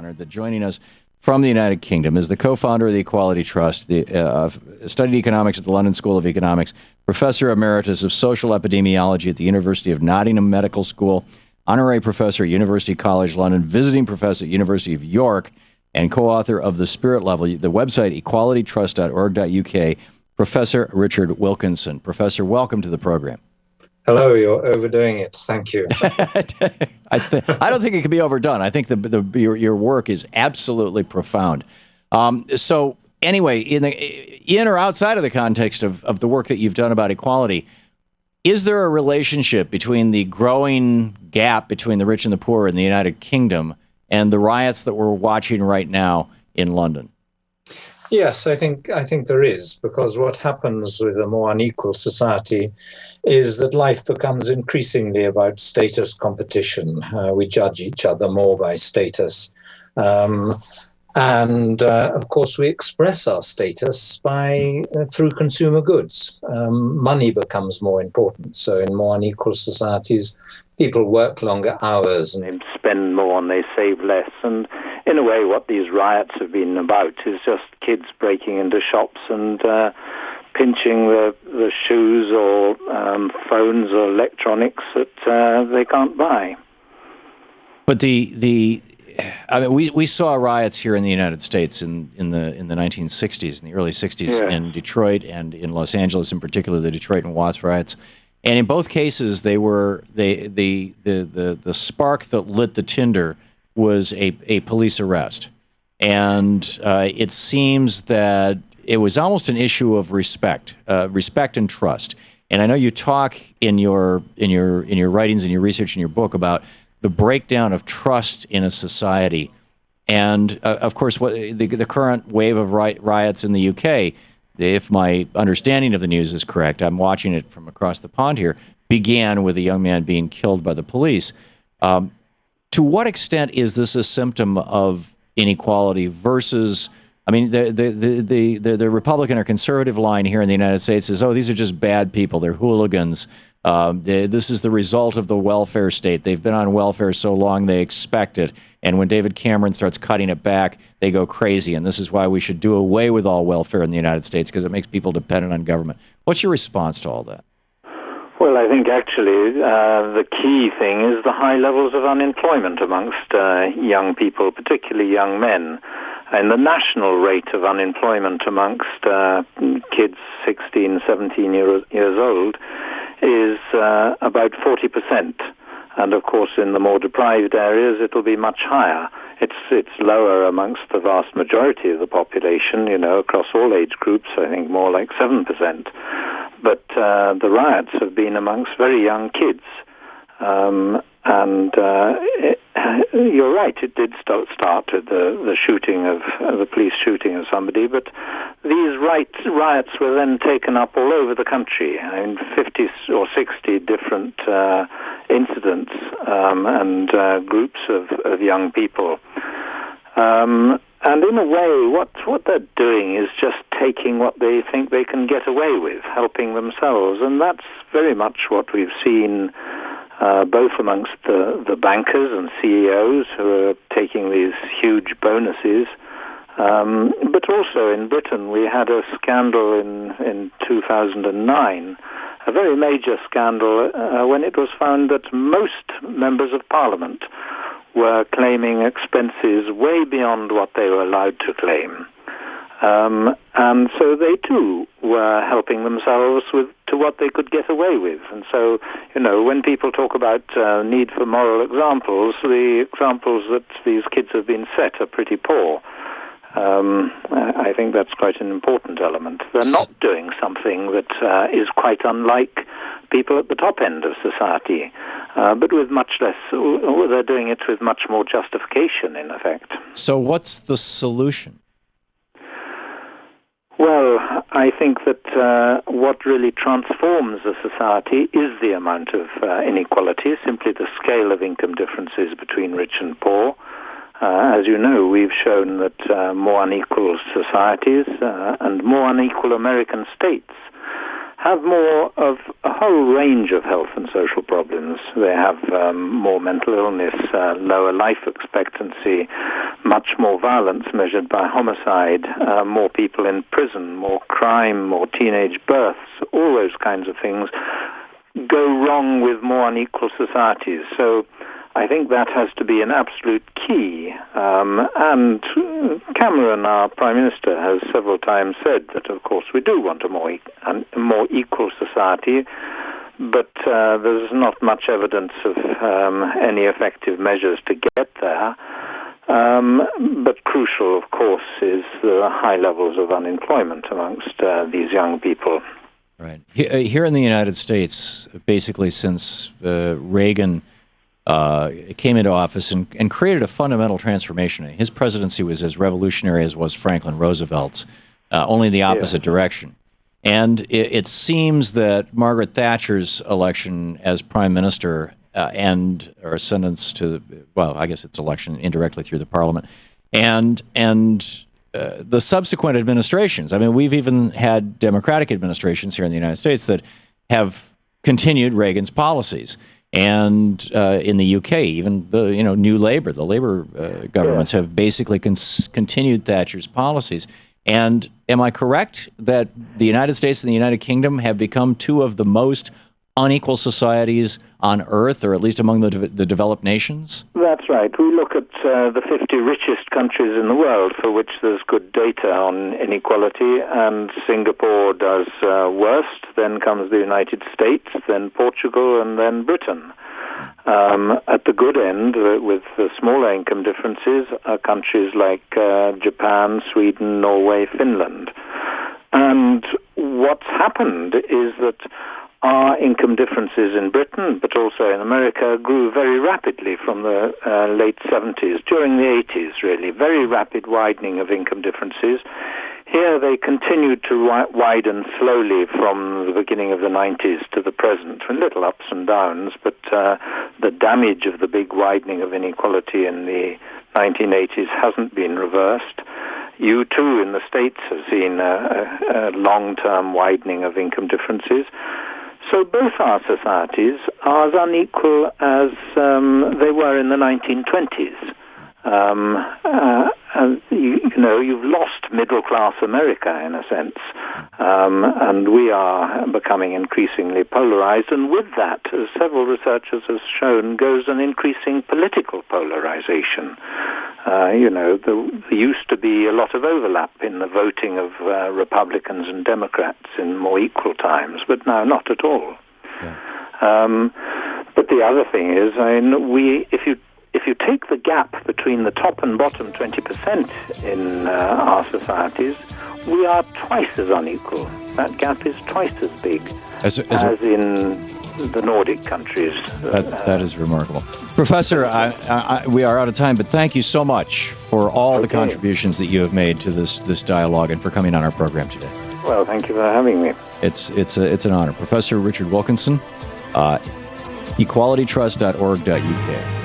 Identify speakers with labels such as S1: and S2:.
S1: honored that joining us from the United Kingdom is the co-founder of the Equality Trust, studied economics at the London School of Economics, Professor Emeritus of Social Epidemiology at the University of Nottingham Medical School, Honorary Professor at University College London, Visiting Professor at University of York, and co-author of The Spirit Level, the website equalitytrust.org.uk, Professor Richard Wilkinson. Professor, welcome to the program.
S2: Hello, you're overdoing it. Thank you.
S1: I don't think it can be overdone. I think your work is absolutely profound. So anyway, in or outside of the context of the work that you've done about equality, is there a relationship between the growing gap between the rich and the poor in the United Kingdom and the riots that we're watching right now in London?
S2: Yes, I think there is, because what happens with a more unequal society is that life becomes increasingly about status competition. We judge each other more by status. Of course, we express our status through consumer goods. Money becomes more important. So in more unequal societies, people work longer hours and
S3: they spend more and they save less. And in a way, what these riots have been about is just kids breaking into shops and pinching the shoes or phones or electronics that they can't buy.
S1: But we saw riots here in the United States in the 1960s, in the early 60s, in Detroit and in Los Angeles, in particular, the Detroit and Watts riots. And in both cases, they were the spark that lit the tinder was a police arrest, and it seems that it was almost an issue of respect and trust. And I know you talk in your writings and your research in your book about the breakdown of trust in a society, and of course, what the current wave of riots in the UK. If my understanding of the news is correct, I'm watching it from across the pond here, began with a young man being killed by the police. To what extent is this a symptom of inequality versus, I mean, the Republican or conservative line here in the United States is, oh, these are just bad people, they're hooligans. This is the result of the welfare state. They've been on welfare so long they expect it. And when David Cameron starts cutting it back, they go crazy. And this is why we should do away with all welfare in the United States, because it makes people dependent on government. What's your response to all that?
S3: Well, I think actually the key thing is the high levels of unemployment amongst young people, particularly young men. And the national rate of unemployment amongst kids 16, 17 years old is about 40%. And of course, in the more deprived areas, it'll be much higher. It's lower amongst the vast majority of the population, across all age groups, I think more like 7%. But the riots have been amongst very young kids. You're right, it did start with the shooting of the police shooting of somebody, but these riots were then taken up all over the country in 50 or 60 different incidents and groups of young people. And in a way, what they're doing is just taking what they think they can get away with, helping themselves, and that's very much what we've seen both amongst the bankers and CEOs who are taking these huge bonuses, but also in Britain we had a scandal in 2009, a very major scandal when it was found that most members of Parliament were claiming expenses way beyond what they were allowed to claim. And so they too were helping themselves to what they could get away with. And so, when people talk about need for moral examples, the examples that these kids have been set are pretty poor. I think that's quite an important element. They're not doing something that is quite unlike people at the top end of society, but with much less, they're doing it with much more justification, in effect.
S1: So what's the solution?
S3: Well, I think that what really transforms a society is the amount of inequality, simply the scale of income differences between rich and poor. As you know, we've shown that more unequal societies and more unequal American states have more of a whole range of health and social problems. They have more mental illness, lower life expectancy, much more violence measured by homicide, more people in prison, more crime, more teenage births, all those kinds of things go wrong with more unequal societies. So I think that has to be an absolute key. And Cameron, our Prime Minister, has several times said that, of course, we do want a more equal society, but there's not much evidence of any effective measures to get there. But crucial, of course, is the high levels of unemployment amongst these young people.
S1: Right. Here in the United States, basically since Reagan came into office and created a fundamental transformation. His presidency was as revolutionary as was Franklin Roosevelt's, only in the opposite direction. And it seems that Margaret Thatcher's election as prime minister and her ascendance to, well, I guess it's election indirectly through the parliament, and the subsequent administrations. I mean, we've even had Democratic administrations here in the United States that have continued Reagan's policies. And in the UK, even the New Labour, the Labour governments have basically continued Thatcher's policies. And am I correct that the United States and the United Kingdom have become two of the most unequal societies on Earth, or at least among the developed nations?
S3: That's right. We look at the 50 richest countries in the world for which there's good data on inequality, and Singapore does worst. Then comes the United States, then Portugal, and then Britain. At the good end, with the smaller income differences, are countries like Japan, Sweden, Norway, Finland. And what's happened is that our income differences in Britain, but also in America, grew very rapidly from the late 70s, during the 80s, really. Very rapid widening of income differences. Here they continued to widen slowly from the beginning of the 90s to the present, with little ups and downs, but the damage of the big widening of inequality in the 1980s hasn't been reversed. You, too, in the States have seen a long-term widening of income differences. So both our societies are as unequal as they were in the 1920s. You've lost middle-class America, in a sense, and we are becoming increasingly polarized, and with that, as several researchers have shown, goes an increasing political polarization. There used to be a lot of overlap in the voting of Republicans and Democrats in more equal times, but now not at all. Yeah. But the other thing is, if you take the gap between the top and bottom 20% in our societies, we are twice as unequal. That gap is twice as big as in the Nordic countries.
S1: That is remarkable. Professor, we are out of time, but thank you so much for all the contributions that you have made to this dialogue and for coming on our program today.
S3: Well, thank you for having me.
S1: It's an honor. Professor Richard Wilkinson, equalitytrust.org.uk.